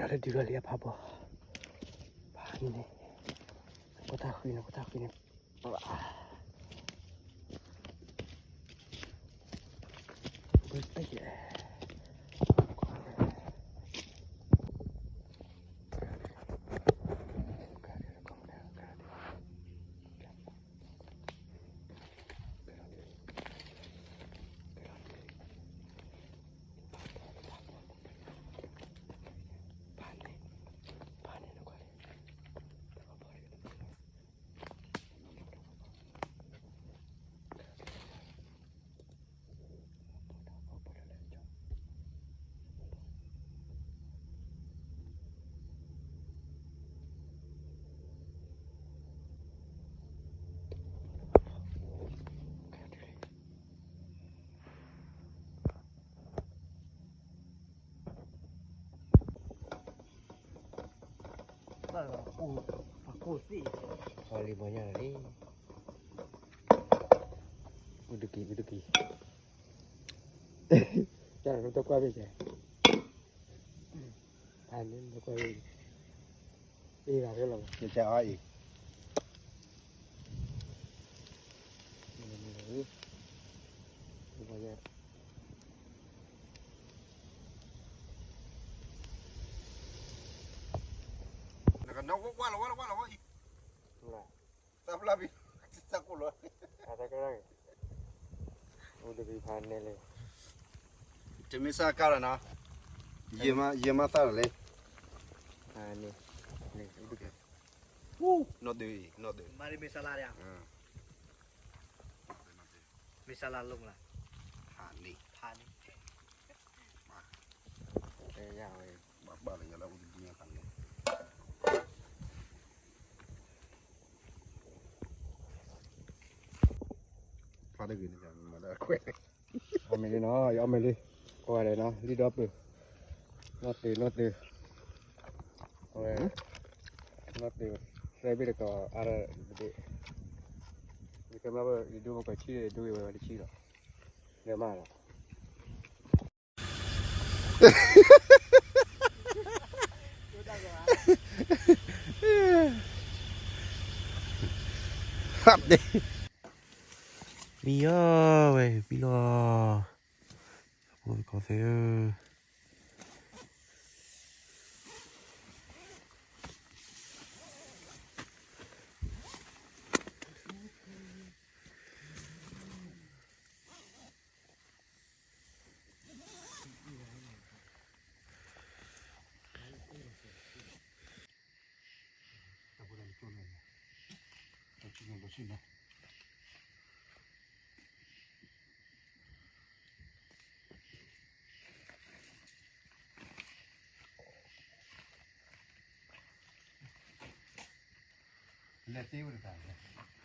Ada di luar lihat apa? Bahan ini. Aku takut ini. Betul ya. Aku sih. Kali banyak ni. Uduki. Jangan untuk kau habis ya. Panen untuk kau habis. Iya, kalau Macam air. banyak. Wala. Nah, Sebelah bi. Sakulah. kata korang. Udah beli panen le. 这没啥干了呢，野马啥了嘞？ นี่นี่ดูดิ not the not the Mari misalnya ya, misalnya lu lah, หานี่ hani. เอ้ยยาวเลย บ้าเลยแล้วอุดเนี่ยกันเลยพาได้กินกันมาได้คุย เอาไปเลยเนาะเอาไปเลยก็อะไรเนาะรีดอปเลยนอตตีโอ้ยนอตตีใส่ไปเลยก็อะไรดีนี่ก็มาดูมันก็ชี้ดูอยู่ว่าชี้หรอเดี๋ยวมาละ ครับดิ Mía, güey, mía. Por café. Let's see what it is.